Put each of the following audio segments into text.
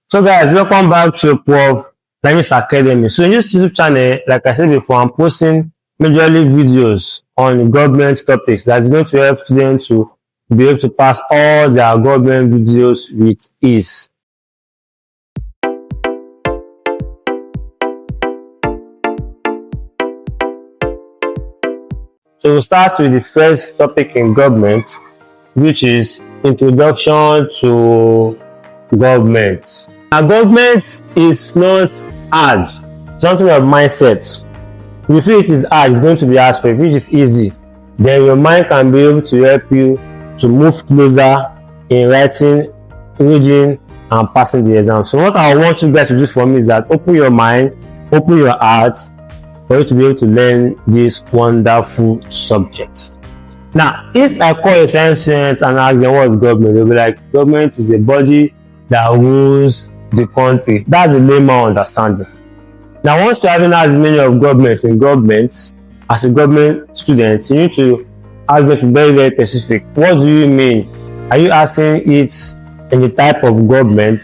So guys, welcome back to Prof. Linus Academy. So in this YouTube channel, like I said before, I'm posting majorly videos on government topics that's going to help students to be able to pass all their government videos with ease. So we'll start with the first topic in government, which is introduction to government. Now, government is not hard. Something of mindset. If you feel it is hard, it's going to be hard for you. If it is easy, then your mind can be able to help you to move closer in writing, reading, and passing the exam. So what I want you guys to do for me is that open your mind, open your heart, for you to be able to learn this wonderful subject. Now, if I call a science student and ask them what is government, they'll be like, government is a body that rules the country. That's the layman understanding. Now, once you have asked the meaning of government in government, as a government student, you need to ask them to be very, very specific. What do you mean? Are you asking it in the type of government,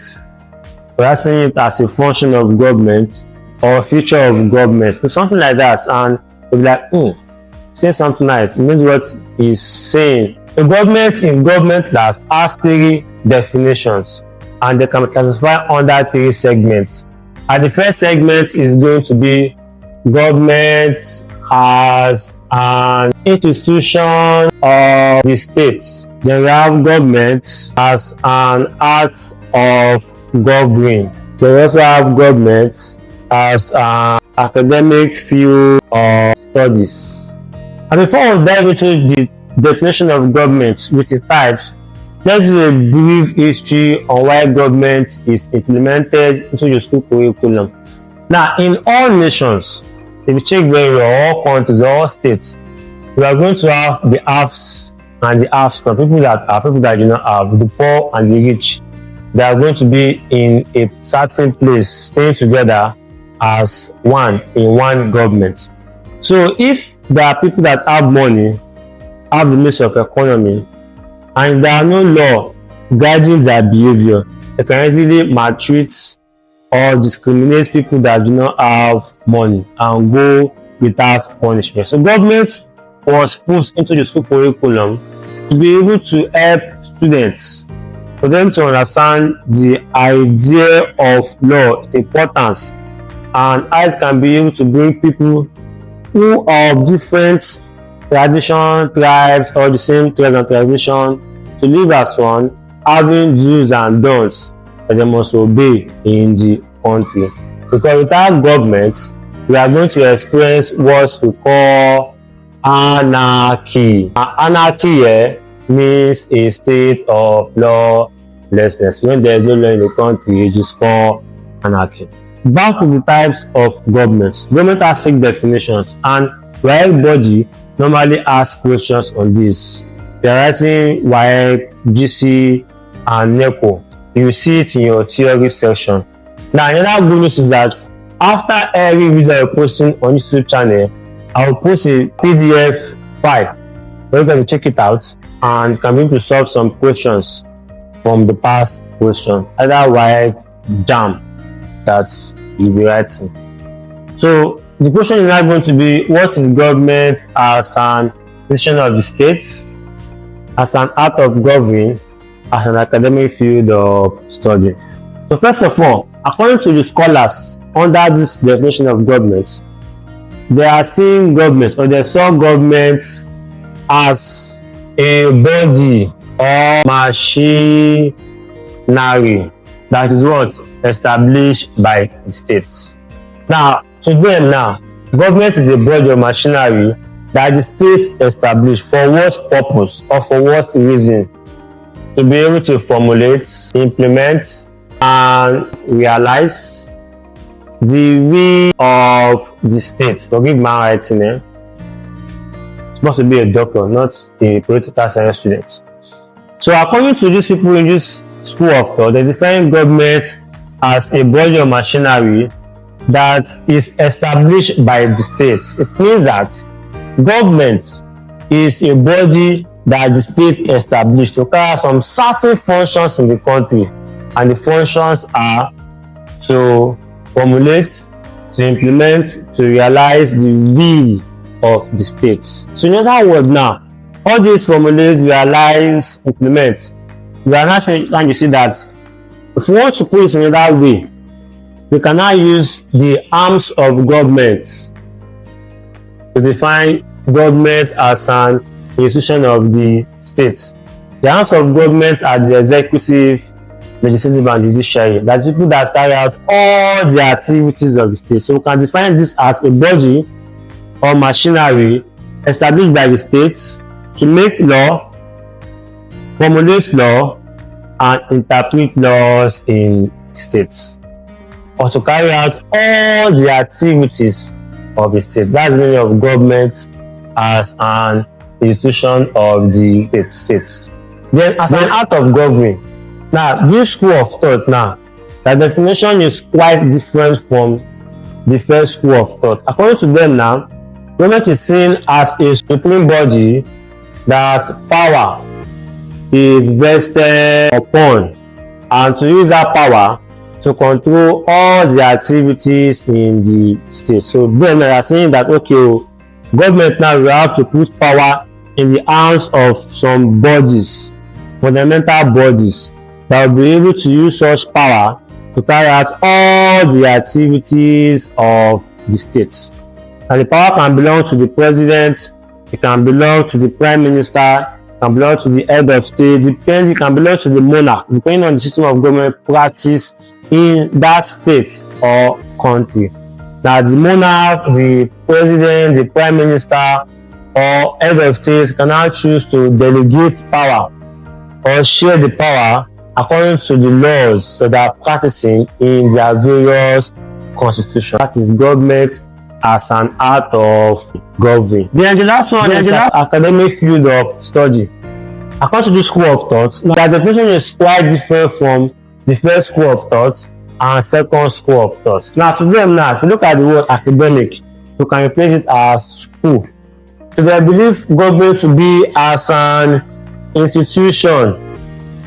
or asking it as a function of government, or feature of government? So something like that, and you'll be like, say something nice. It means what he's saying. A government in government class has three definitions, and they can be classified under three segments. And the first segment is going to be government as an institution of the states. Then we have government as an art of governing. Then we also have government as an academic field of studies. And before we dive into the definition of government with its types, let's do a brief history on why government is implemented into the school curriculum. Now, in all nations, if you check very well, all countries, all states, we are going to have the haves and the have-not. People that do not have, the poor and the rich. They are going to be in a certain place, staying together as one in one government. So if there are people that have money, have the means of economy, and there are no law guiding their behavior, they can easily maltreat or discriminate people that do not have money and go without punishment. So government was put into the school curriculum to be able to help students, for them to understand the idea of law, its importance, and how it can be able to bring people who are of different tradition, tribes, or the same tribes and tradition to live as one, having do's and don'ts that they must obey in the country. Because without government, we are going to experience what we call anarchy. Anarchy here means a state of lawlessness. When there is no law in the country, it is called anarchy. Back to the types of governments. Government has 6 definitions, and everybody normally asks questions on this. They are writing WAEC, GC, and NECO. You see it in your theory section. Now, another good news is that after every video I'm posting on this YouTube channel, I will post a PDF file where you can check it out and can be able to solve some questions from the past question, either WAEC, JAMB, that you'll be writing. So the question is now going to be, what is government as an institution of the states, as an art of governing, as an academic field of study? So first of all, according to the scholars under this definition of government, they are seeing government, or they saw government as a body or machinery that is what established by the states. Now, to them now, government is a body or machinery that the states established for what purpose or for what reason? To be able to formulate, implement, and realize the will of the state. Forgive my writing, It's supposed to be a doctor, not a political science student. So according to these people in this school of thought, they define government as a body or machinery that is established by the states. It means that government is a body that the state established to carry some certain functions in the country. and the functions are to formulate, to implement, to realize the will of the states. So in other words now, all these formulate, realize, implement, we are now trying to see that if we want to put it in another way, we can now use the arms of government to define government as an institution of the states. The arms of government are the executive, legislative, and judiciary. That's people that carry out all the activities of the state. So we can define this as a body or machinery established by the states to make law, formulate law, and interpret laws in states, or to carry out all the activities of the state. That's the meaning of government as an institution of the states. Then as an art of governing, now this school of thought now, the definition is quite different from the first school of thought. According to them now, government is seen as a supreme body that power is vested upon, and to use that power to control all the activities in the state. So then they are saying that okay, government now will have to put power in the hands of some bodies, fundamental bodies, that will be able to use such power to carry out all the activities of the states. And the power can belong to the president, it can belong to the prime minister, it can belong to the head of state, it can belong to the monarch, depending on the system of government practice in that state or country. Now the monarch, the president, the prime minister, or head of state can now choose to delegate power or share the power according to the laws that are practicing in their various constitutions. That is government as an art of governing. Then the last one is academic field of study. According to the school of thought, the definition is quite different from the first school of thought and second school of thought. Now to them now, if you look at the word academic, you can replace it as school. So they believe government to be as an institution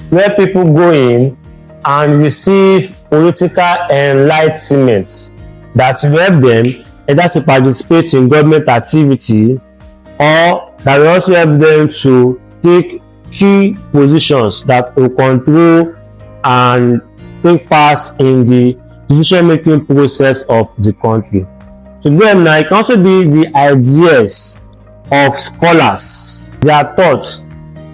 where people go in and receive political enlightenment that will help them either to participate in government activity, or that will also help them to take key positions that will control and take part in the decision-making process of the country. To them now, it can also be the ideas of scholars, their thoughts,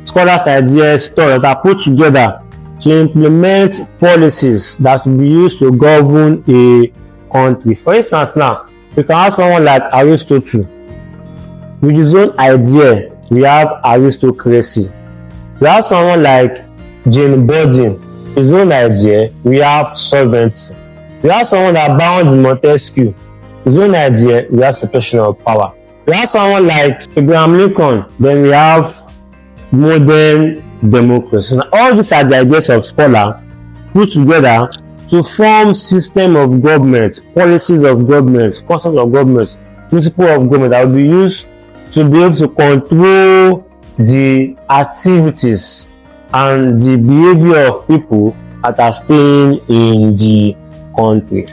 scholars' ideas, thoughts that are put together to implement policies that will be used to govern a country. For instance now, we can have someone like Aristotle. With his own idea, we have aristocracy. We have someone like Jane Bodin. His own idea, we have sovereignty. We have someone that bound Montesquieu. His own idea, we have separation of power. We have someone like Abraham Lincoln. Then we have modern democracy. Now, all these are the ideas of scholars put together to form system of government, policies of government, concepts of government, principle of government that will be used to be able to control the activities and the behavior of people that are staying in the country.